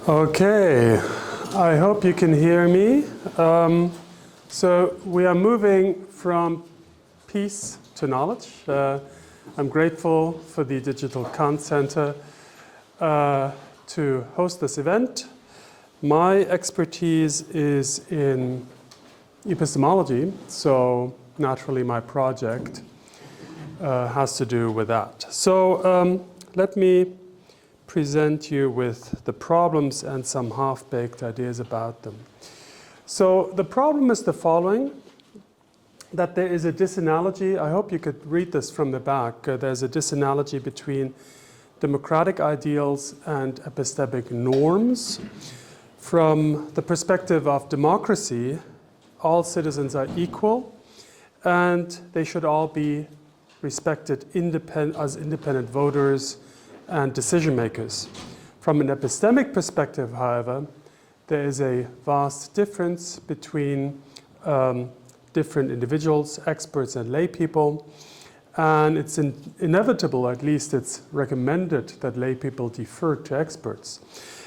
Okay, I hope you can hear me. So we are moving from peace to knowledge. I'm grateful for the Digital Kant-Center to host this event. My expertise is in epistemology, so naturally my project has to do with that. So let me present you with the problems and some half-baked ideas about them. So the problem is the following, that there is a disanalogy. I hope you could read this from the back. There's a disanalogy between democratic ideals and epistemic norms. From the perspective of democracy, all citizens are equal and they should all be respected as independent voters and decision makers. From an epistemic perspective, however, there is a vast difference between different individuals, experts and lay people, and it's inevitable, at least it's recommended, that lay people defer to experts.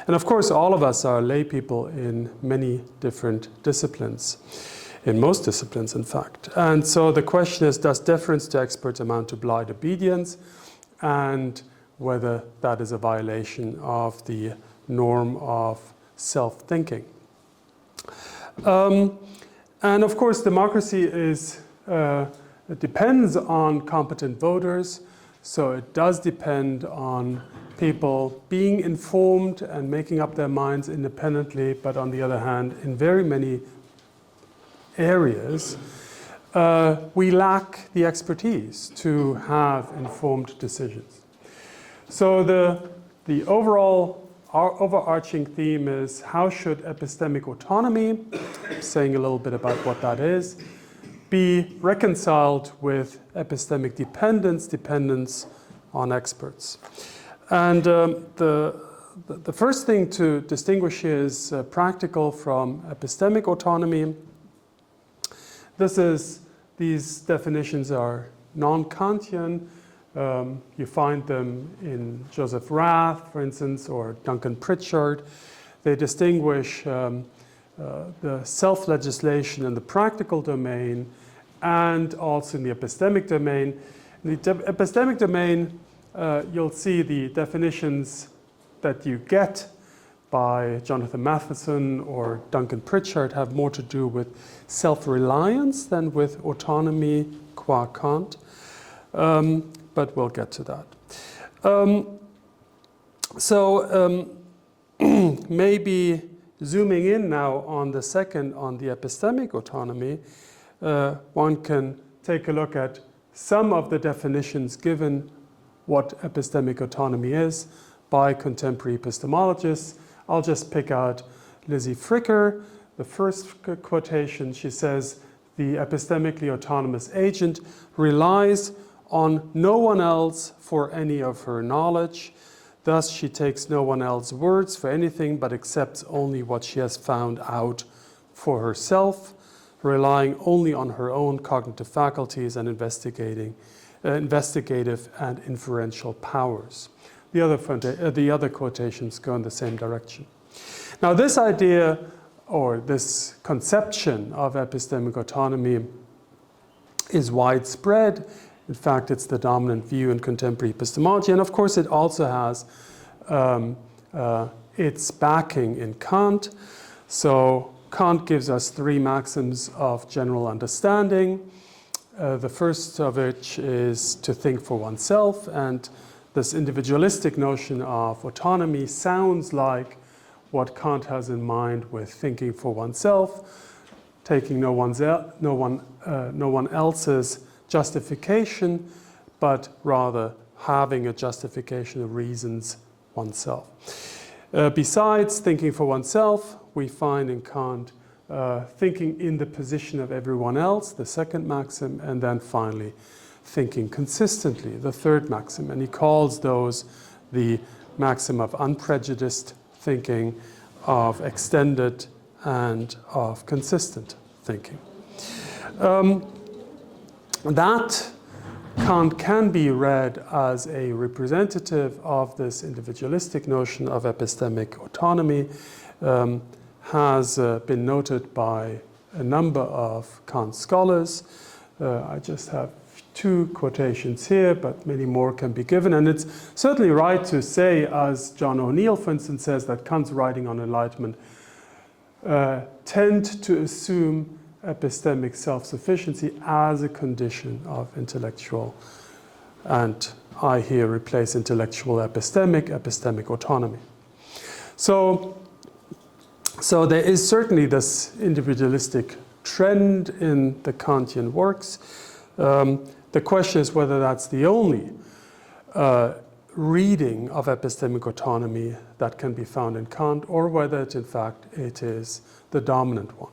And of course, all of us are lay people in many different disciplines, in most disciplines, in fact. And so the question is, does deference to experts amount to blind obedience, and whether that is a violation of the norm of self-thinking. And of course, democracy it depends on competent voters, so it does depend on people being informed and making up their minds independently, but on the other hand, in very many areas, we lack the expertise to have informed decisions. So the overarching theme is, how should epistemic autonomy, saying a little bit about what that is, be reconciled with epistemic dependence on experts. And the first thing to distinguish here is practical from epistemic autonomy. These definitions are non-Kantian. You find them in Joseph Rath, for instance, or Duncan Pritchard. They distinguish the self-legislation in the practical domain and also in the epistemic domain. In the epistemic domain, you'll see the definitions that you get by Jonathan Matheson or Duncan Pritchard have more to do with self-reliance than with autonomy qua Kant. But we'll get to that. Maybe zooming in now on the second, on the epistemic autonomy, one can take a look at some of the definitions given what epistemic autonomy is by contemporary epistemologists. I'll just pick out Lizzie Fricker. The first quotation, she says, the epistemically autonomous agent relies on no one else for any of her knowledge. Thus, she takes no one else's words for anything, but accepts only what she has found out for herself, relying only on her own cognitive faculties and investigative and inferential powers. The other quotations go in the same direction. Now, this idea, or this conception of epistemic autonomy, is widespread. In fact, it's the dominant view in contemporary epistemology, and of course it also has its backing in Kant. So Kant gives us three maxims of general understanding. The first of which is to think for oneself, and this individualistic notion of autonomy sounds like what Kant has in mind with thinking for oneself, taking no one else's justification, but rather having a justification of reasons oneself. Besides thinking for oneself, we find in Kant thinking in the position of everyone else, the second maxim, and then finally thinking consistently, the third maxim. And he calls those the maxim of unprejudiced thinking, of extended, and of consistent thinking. That Kant can be read as a representative of this individualistic notion of epistemic autonomy, has been noted by a number of Kant scholars. I just have 2 quotations here, but many more can be given. And it's certainly right to say, as John O'Neill, for instance, says, that Kant's writing on enlightenment tend to assume epistemic self-sufficiency as a condition of intellectual, and I here replace intellectual epistemic autonomy. So there is certainly this individualistic trend in the Kantian works. The question is whether that's the only reading of epistemic autonomy that can be found in Kant, or whether in fact it is the dominant one.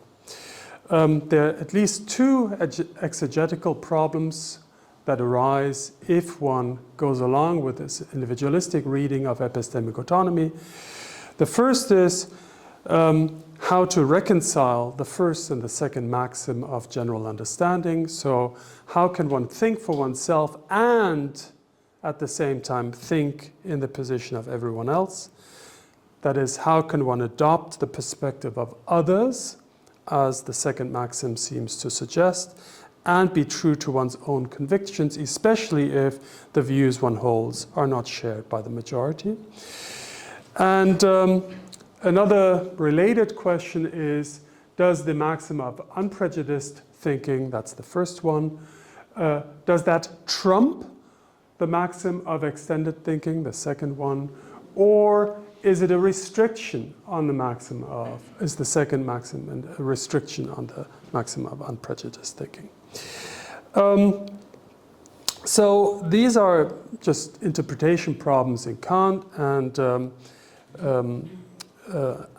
There are at least 2 exegetical problems that arise if one goes along with this individualistic reading of epistemic autonomy. The first is how to reconcile the first and the second maxim of general understanding. So how can one think for oneself and at the same time think in the position of everyone else? That is, how can one adopt the perspective of others, as the second maxim seems to suggest, and be true to one's own convictions, especially if the views one holds are not shared by the majority. And another related question is, does the maxim of unprejudiced thinking, that's the first one, does that trump the maxim of extended thinking, the second one, or is it a restriction on the maxim of, is the second maxim and a restriction on the maxim of unprejudiced thinking? So these are just interpretation problems in Kant, and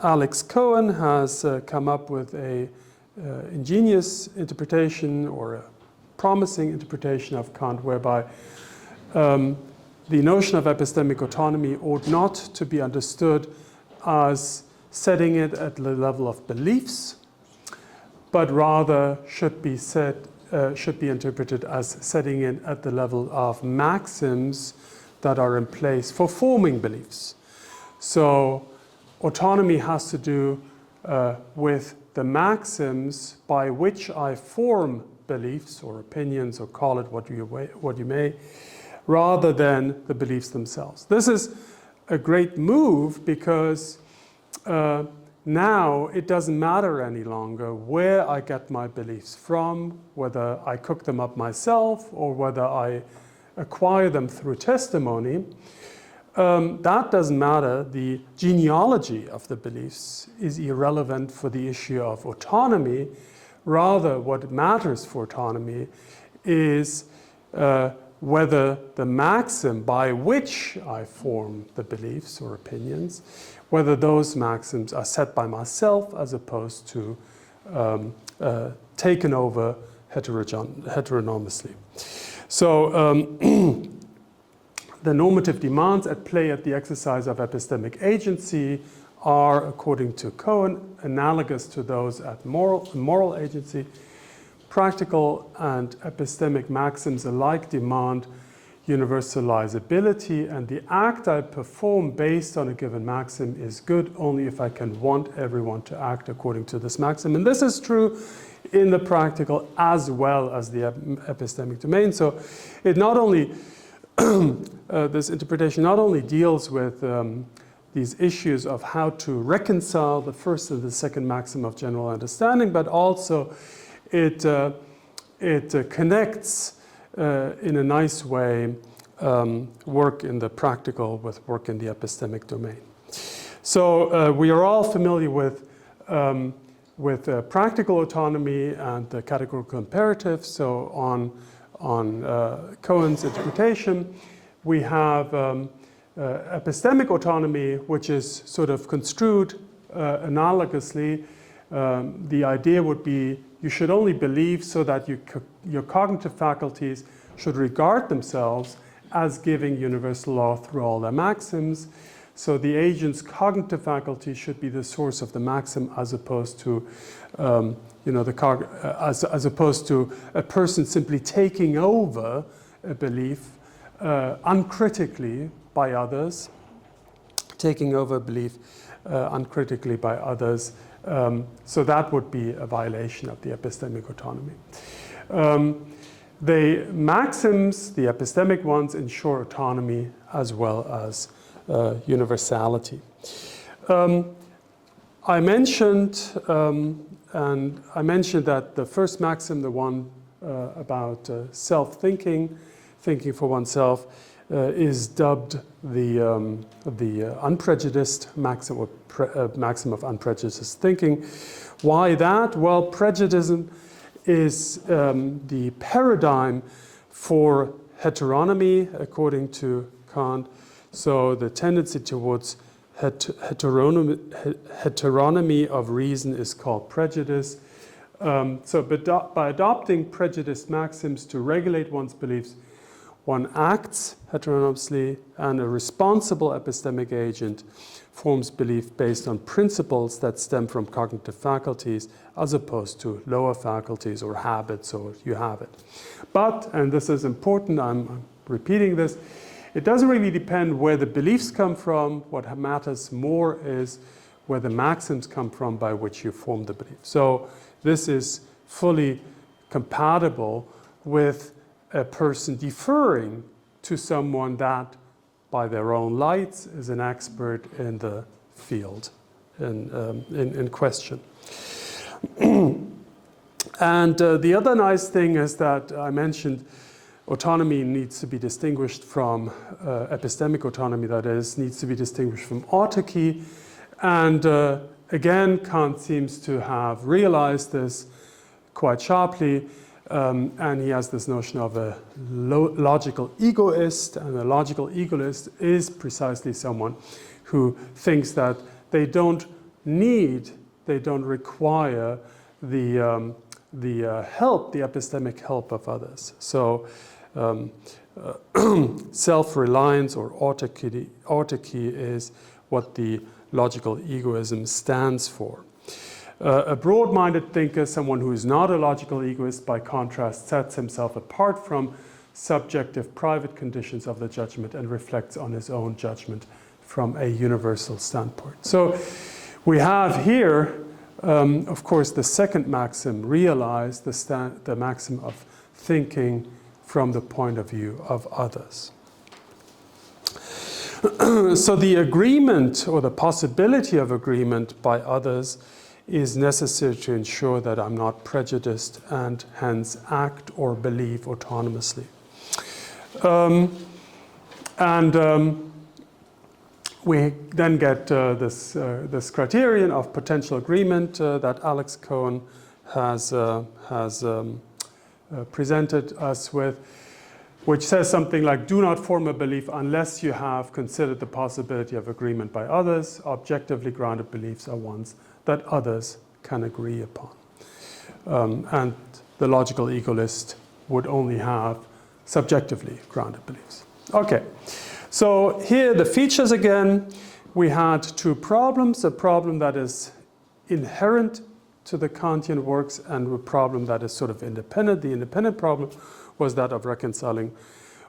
Alex Cohen has come up with a ingenious interpretation, or a promising interpretation of Kant, whereby the notion of epistemic autonomy ought not to be understood as setting it at the level of beliefs, but rather should be interpreted as setting it at the level of maxims that are in place for forming beliefs. So autonomy has to do with the maxims by which I form beliefs or opinions, or call it what you may, rather than the beliefs themselves. This is a great move because now it doesn't matter any longer where I get my beliefs from, whether I cook them up myself or whether I acquire them through testimony. That doesn't matter. The genealogy of the beliefs is irrelevant for the issue of autonomy. Rather, what matters for autonomy is whether the maxim by which I form the beliefs or opinions, whether those maxims are set by myself as opposed to taken over heteronomously. So the normative demands at play at the exercise of epistemic agency are, according to Cohen, analogous to those at moral agency. Practical and epistemic maxims alike demand universalizability, and the act I perform based on a given maxim is good only if I can want everyone to act according to this maxim. And this is true in the practical as well as the epistemic domain. So it not only, this interpretation not only deals with these issues of how to reconcile the first and the second maxim of general understanding, but also it connects in a nice way work in the practical with work in the epistemic domain. So we are all familiar with practical autonomy and the categorical imperative. So on Cohen's interpretation, we have epistemic autonomy, which is sort of construed analogously. The idea would be you should only believe so that your cognitive faculties should regard themselves as giving universal law through all their maxims. So the agent's cognitive faculty should be the source of the maxim, as opposed to, as opposed to a person simply taking over a belief uncritically by others, taking over a belief uncritically by others. So that would be a violation of the epistemic autonomy. The maxims, the epistemic ones, ensure autonomy as well as universality. I mentioned that the first maxim, the one about self-thinking, thinking for oneself, is dubbed the unprejudiced maxim, or maxim of unprejudiced thinking. Why that? Well, prejudice is the paradigm for heteronomy, according to Kant. So the tendency towards heteronomy of reason is called prejudice. So by adopting prejudiced maxims to regulate one's beliefs, one acts heteronomously, and a responsible epistemic agent forms belief based on principles that stem from cognitive faculties as opposed to lower faculties or habits, or you have it. But, and this is important, I'm repeating this, it doesn't really depend where the beliefs come from. What matters more is where the maxims come from by which you form the belief. So this is fully compatible with a person deferring to someone that, by their own lights, is an expert in the field in question. And the other nice thing is that I mentioned autonomy needs to be distinguished from epistemic autonomy, that is, needs to be distinguished from autarky. And again, Kant seems to have realized this quite sharply. And he has this notion of a logical egoist, and a logical egoist is precisely someone who thinks that they don't require the help, the epistemic help of others. So self-reliance or autarky is what the logical egoism stands for. A broad-minded thinker, someone who is not a logical egoist, by contrast, sets himself apart from subjective private conditions of the judgment and reflects on his own judgment from a universal standpoint. So we have here, of course, the second maxim, realize the maxim of thinking from the point of view of others. So the agreement, or the possibility of agreement by others, is necessary to ensure that I'm not prejudiced and hence act or believe autonomously. We then get this criterion of potential agreement that Alex Cohen has presented us with, which says something like, do not form a belief unless you have considered the possibility of agreement by others. Objectively grounded beliefs are ones that others can agree upon. And the logical egolist would only have subjectively grounded beliefs. Okay, so here the features again. We had two problems, a problem that is inherent to the Kantian works and a problem that is sort of independent. The independent problem was that of reconciling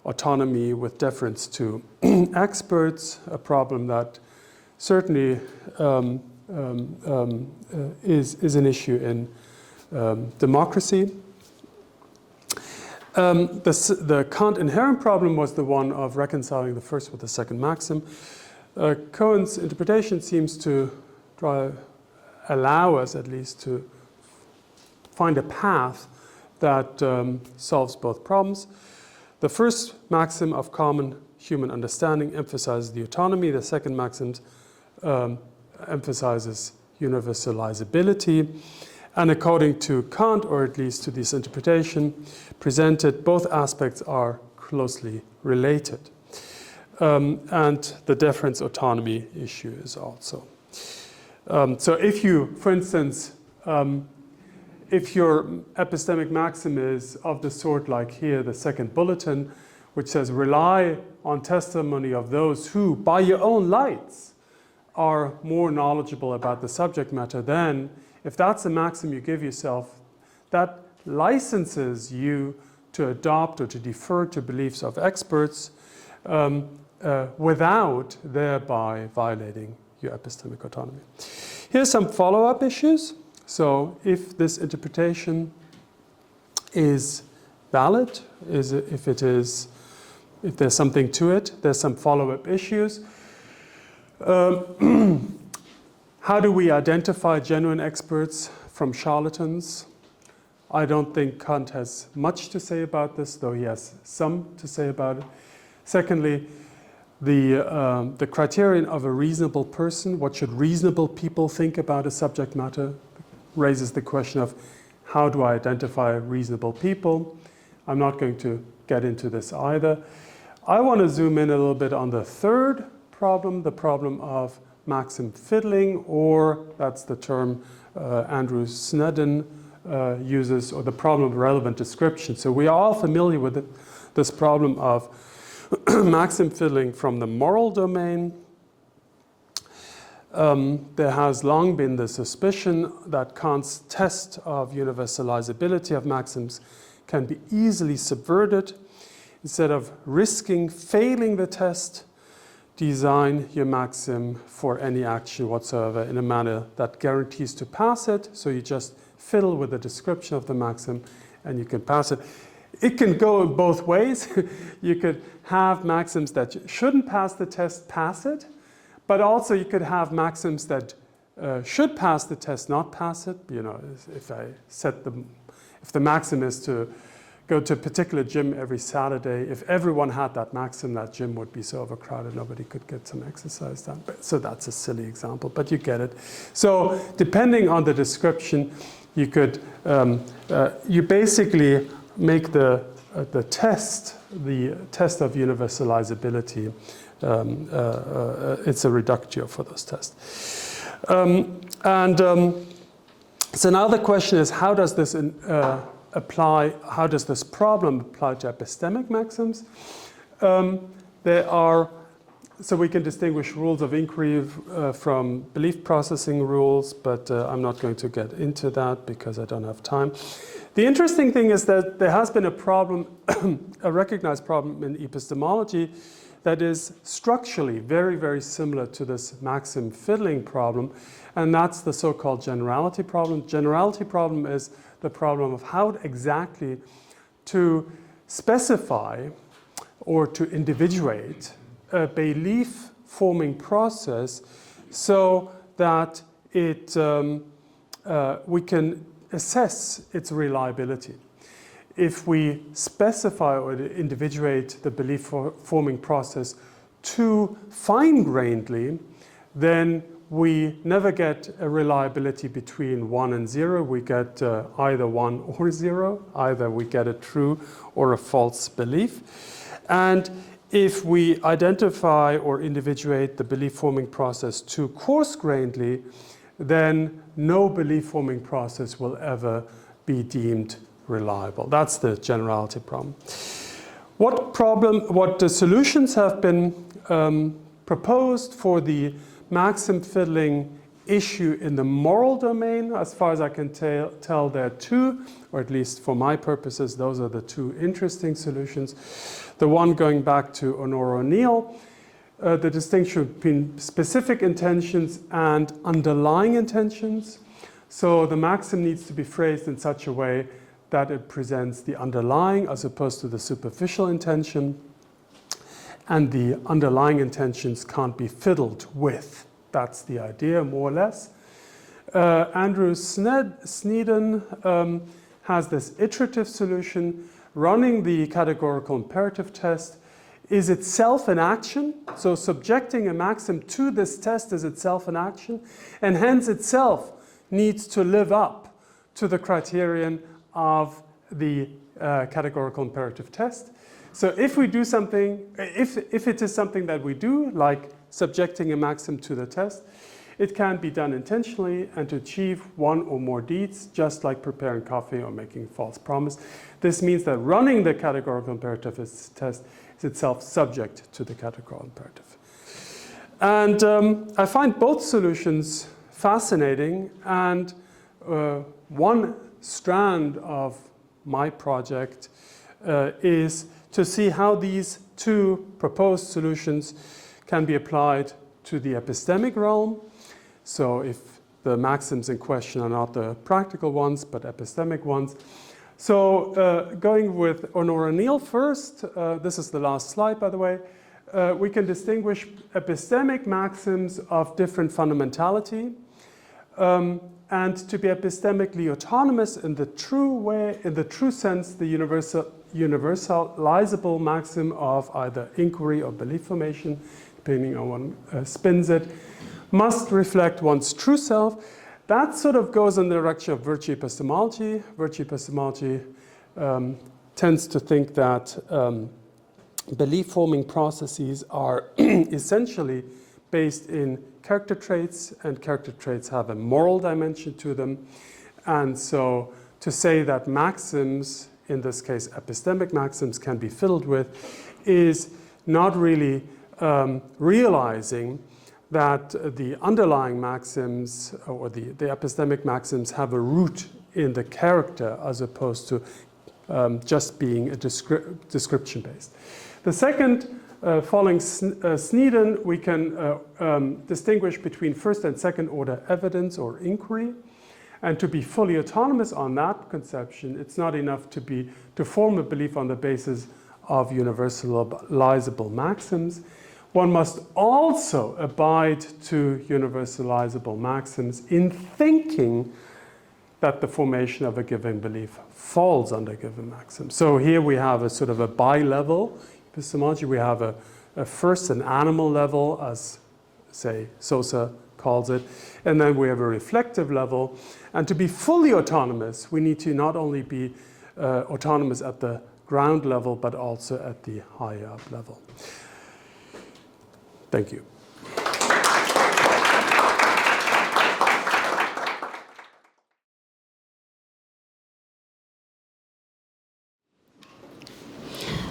autonomy with deference to experts, a problem that certainly is an issue in democracy. The Kant inherent problem was the one of reconciling the first with the second maxim. Cohen's interpretation seems to allow us at least to find a path that solves both problems. The first maxim of common human understanding emphasizes the autonomy. The second maxim emphasizes universalizability. And according to Kant, or at least to this interpretation presented, both aspects are closely related. And the deference autonomy issue is also. So if you, for instance, if your epistemic maxim is of the sort like here, the second bulletin, which says rely on testimony of those who, by your own lights, are more knowledgeable about the subject matter, then if that's a maxim you give yourself, that licenses you to adopt or to defer to beliefs of experts without thereby violating your epistemic autonomy. Here's some follow-up issues. So if this interpretation is valid, if there's something to it, there's some follow-up issues. How do we identify genuine experts from charlatans? I don't think Kant has much to say about this, though he has some to say about it. Secondly, the criterion of a reasonable person, what should reasonable people think about a subject matter, raises the question of how do I identify reasonable people? I'm not going to get into this either. I want to zoom in a little bit on the third problem, the problem of maxim fiddling, or that's the term Andrew Snedden uses, or the problem of relevant description. So we are all familiar with this problem of maxim fiddling from the moral domain. There has long been the suspicion that Kant's test of universalizability of maxims can be easily subverted. Instead of risking failing the test, design your maxim for any action whatsoever in a manner that guarantees to pass it. So you just fiddle with the description of the maxim and you can pass it. It can go in both ways. You could have maxims that shouldn't pass the test, pass it. But also you could have maxims that should pass the test, not pass it. You know, if the maxim is to go to a particular gym every Saturday, if everyone had that maxim, that gym would be so overcrowded nobody could get some exercise done. So that's a silly example, but you get it. So depending on the description, you could you basically make the test of universalizability. It's a reductio for those tests. So now the question is, how does this how does this problem apply to epistemic maxims? So we can distinguish rules of inquiry from belief processing rules, but I'm not going to get into that because I don't have time. The interesting thing is that there has been a problem, a recognized problem in epistemology that is structurally very, very similar to this maxim fiddling problem, and that's the so-called generality problem. Generality problem is the problem of how exactly to specify or to individuate a belief-forming process so that we can assess its reliability. If we specify or individuate the belief-forming process too fine-grainedly, then we never get a reliability between 1 and 0. We get either 1 or 0. Either we get a true or a false belief. And if we identify or individuate the belief-forming process too coarse-grainedly, then no belief-forming process will ever be deemed reliable. That's the generality problem. What solutions have been proposed for the maxim fiddling issue in the moral domain? As far as I can tell, there are two, or at least for my purposes, those are the two interesting solutions. The one going back to Honora O'Neill, the distinction between specific intentions and underlying intentions. So the maxim needs to be phrased in such a way that it presents the underlying as opposed to the superficial intention. And the underlying intentions can't be fiddled with. That's the idea, more or less. Andrew Snedden has this iterative solution. Running the categorical imperative test is itself an action. So subjecting a maxim to this test is itself an action, and hence itself needs to live up to the criterion of the categorical imperative test. So if we do something, if it is something that we do, like subjecting a maxim to the test, it can be done intentionally and to achieve one or more deeds, just like preparing coffee or making a false promise. This means that running the categorical imperative test is itself subject to the categorical imperative. And I find both solutions fascinating, and one strand of my project is to see how these two proposed solutions can be applied to the epistemic realm. So if the maxims in question are not the practical ones, but epistemic ones. So going with Honor O'Neill first, this is the last slide, by the way, we can distinguish epistemic maxims of different fundamentality and to be epistemically autonomous in the true way, in the true sense, the universalizable maxim of either inquiry or belief formation, depending on one spins it, must reflect one's true self. That sort of goes in the direction of virtue epistemology. Virtue epistemology tends to think that belief-forming processes are essentially based in character traits, and character traits have a moral dimension to them. And so to say that maxims, in this case epistemic maxims, can be fiddled with is not really realizing that the underlying maxims or the epistemic maxims have a root in the character as opposed to just being a description based. The second, following Sneeden, we can distinguish between first and second order evidence or inquiry. And to be fully autonomous on that conception, it's not enough to form a belief on the basis of universalizable maxims. One must also abide to universalizable maxims in thinking that the formation of a given belief falls under given maxims. So here we have a sort of a bi-level epistemology. We have a first an animal level, as, say, Sosa calls it, and then we have a reflective level. And to be fully autonomous, we need to not only be autonomous at the ground level, but also at the higher up level. Thank you.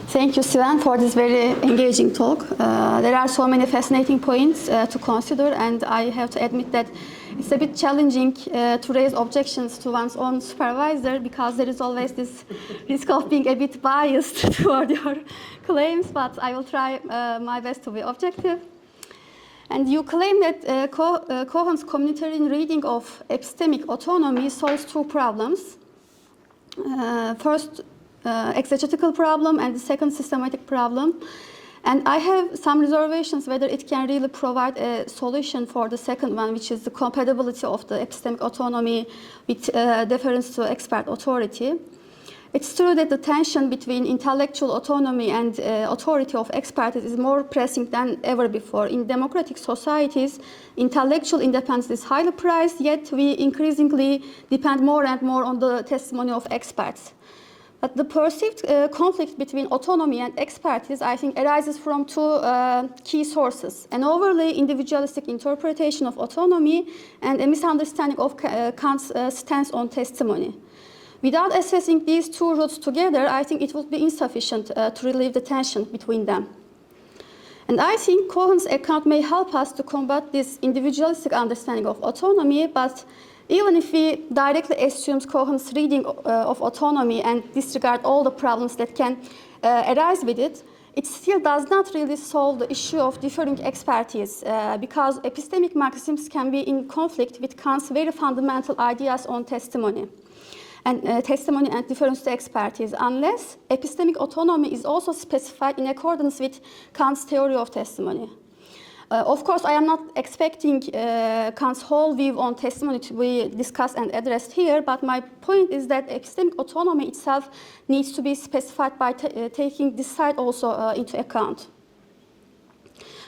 Thank you, Sven, for this very engaging talk. There are so many fascinating points to consider, and I have to admit that it's a bit challenging to raise objections to one's own supervisor, because there is always this risk of being a bit biased toward your claims, but I will try my best to be objective. And you claim that Cohen's communitarian reading of epistemic autonomy solves two problems. First, exegetical problem, and the second, systematic problem. And I have some reservations whether it can really provide a solution for the second one, which is the compatibility of the epistemic autonomy with deference to expert authority. It's true that the tension between intellectual autonomy and authority of expertise is more pressing than ever before. In democratic societies, intellectual independence is highly prized, yet we increasingly depend more and more on the testimony of experts. But the perceived conflict between autonomy and expertise, I think, arises from two key sources: an overly individualistic interpretation of autonomy and a misunderstanding of Kant's stance on testimony. Without assessing these two roots together, I think it would be insufficient to relieve the tension between them. And I think Cohen's account may help us to combat this individualistic understanding of autonomy, but even if we directly assume Cohen's reading of autonomy and disregard all the problems that can arise with it, it still does not really solve the issue of differing expertise, because epistemic maxims can be in conflict with Kant's very fundamental ideas on testimony and deference to expertise, unless epistemic autonomy is also specified in accordance with Kant's theory of testimony. Of course, I am not expecting Kant's whole view on testimony to be discussed and addressed here, but my point is that epistemic autonomy itself needs to be specified by taking this side also into account.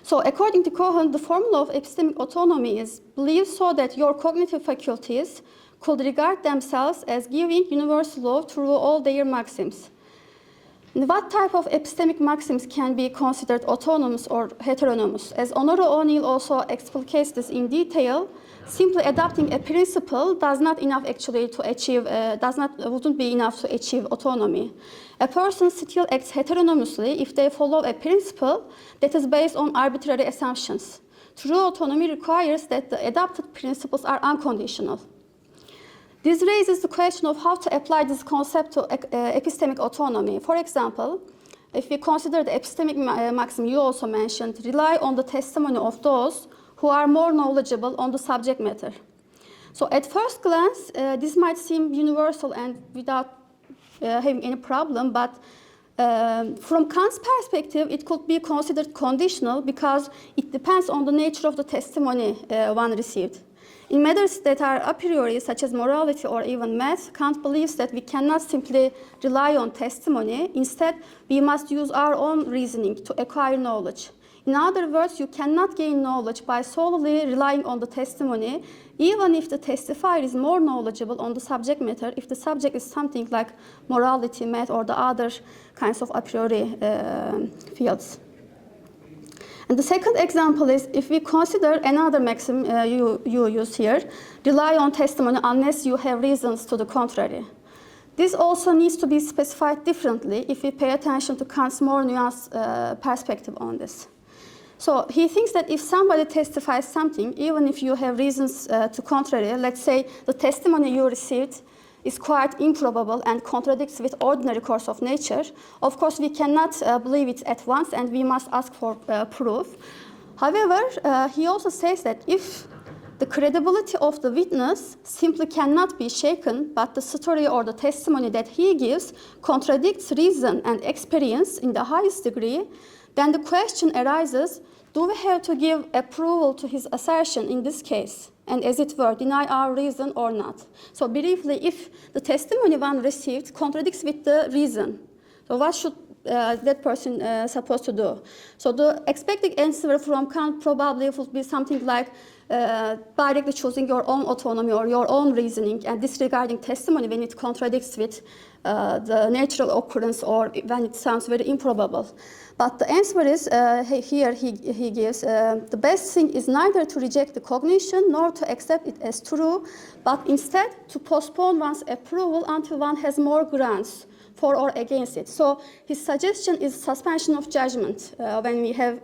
So according to Cohen, the formula of epistemic autonomy is: believe so that your cognitive faculties could regard themselves as giving universal law through all their maxims. And what type of epistemic maxims can be considered autonomous or heteronomous? As Honor O'Neill also explicates this in detail, simply adopting a principle wouldn't be enough to achieve autonomy. A person still acts heteronomously if they follow a principle that is based on arbitrary assumptions. True autonomy requires that the adopted principles are unconditional. This raises the question of how to apply this concept to epistemic autonomy. For example, if we consider the epistemic maxim you also mentioned, rely on the testimony of those who are more knowledgeable on the subject matter. So at first glance, this might seem universal and without having any problem, but from Kant's perspective, it could be considered conditional because it depends on the nature of the testimony one received. In matters that are a priori, such as morality or even math, Kant believes that we cannot simply rely on testimony. Instead, we must use our own reasoning to acquire knowledge. In other words, you cannot gain knowledge by solely relying on the testimony, even if the testifier is more knowledgeable on the subject matter, if the subject is something like morality, math, or the other kinds of a priori fields. And the second example is if we consider another maxim you use here, rely on testimony unless you have reasons to the contrary. This also needs to be specified differently if we pay attention to Kant's more nuanced perspective on this. So he thinks that if somebody testifies something, even if you have reasons to contrary, let's say the testimony you received is quite improbable and contradicts with ordinary course of nature, of course we cannot believe it at once and we must ask for proof. However, he also says that if the credibility of the witness simply cannot be shaken, but the story or the testimony that he gives contradicts reason and experience in the highest degree, then the question arises, do we have to give approval to his assertion in this case, and as it were, deny our reason or not? So briefly, if the testimony one received contradicts with the reason, so what should that person supposed to do? So the expected answer from Kant probably would be something like directly choosing your own autonomy or your own reasoning and disregarding testimony when it contradicts with the natural occurrence or when it sounds very improbable. But the answer is, here he gives, the best thing is neither to reject the cognition nor to accept it as true, but instead to postpone one's approval until one has more grounds for or against it. So his suggestion is suspension of judgment when we have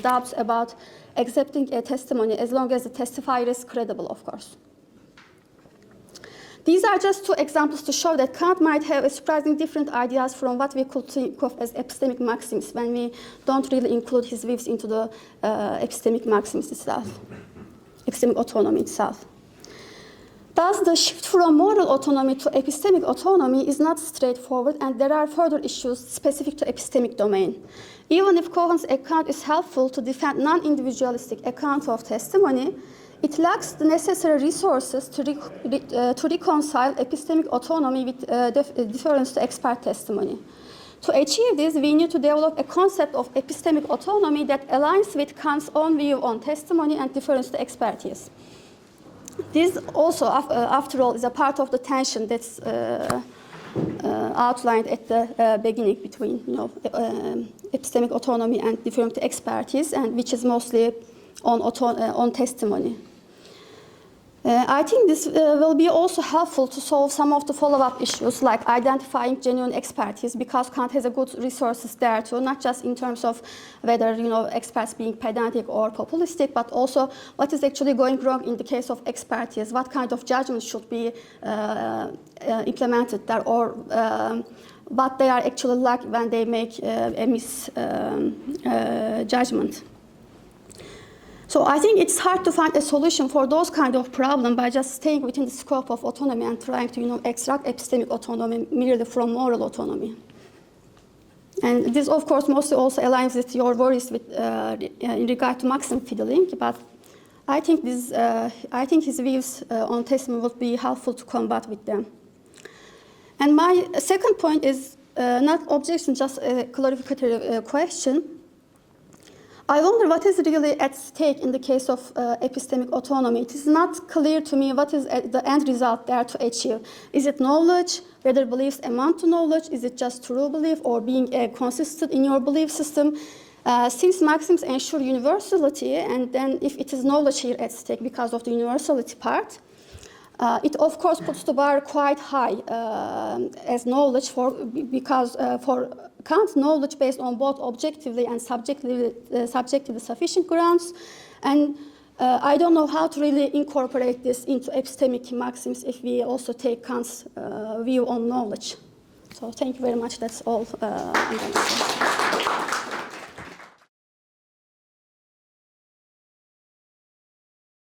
doubts about accepting a testimony, as long as the testifier is credible, of course. These are just two examples to show that Kant might have surprisingly different ideas from what we could think of as epistemic maxims when we don't really include his views into the epistemic maxims itself, epistemic autonomy itself. Thus, the shift from moral autonomy to epistemic autonomy is not straightforward, and there are further issues specific to epistemic domain. Even if Cohen's account is helpful to defend non-individualistic account of testimony, it lacks the necessary resources to reconcile epistemic autonomy with deference to expert testimony. To achieve this, we need to develop a concept of epistemic autonomy that aligns with Kant's own view on testimony and deference to expertise. This also, after all, is a part of the tension that's outlined at the beginning between epistemic autonomy and deference to expertise, and which is mostly on testimony. I think this will be also helpful to solve some of the follow-up issues, like identifying genuine expertise, because Kant has a good resources there too, not just in terms of whether experts being pedantic or populistic, but also what is actually going wrong in the case of expertise, what kind of judgment should be implemented there, or what they are actually like when they make a misjudgment. So I think it's hard to find a solution for those kind of problems by just staying within the scope of autonomy and trying to extract epistemic autonomy merely from moral autonomy. And this, of course, mostly also aligns with your worries with, in regard to maxim fiddling. But I think his views on testimony would be helpful to combat with them. And my second point is not objection, just a clarificatory question. I wonder what is really at stake in the case of epistemic autonomy. It is not clear to me what is the end result there to achieve. Is it knowledge, whether beliefs amount to knowledge? Is it just true belief or being consistent in your belief system? Since maxims ensure universality, and then if it is knowledge here at stake because of the universality part, it of course puts the bar quite high as knowledge because for Kant, knowledge based on both objectively and subjectively sufficient grounds, and I don't know how to really incorporate this into epistemic maxims if we also take Kant's view on knowledge. So thank you very much. That's all I'm going to say.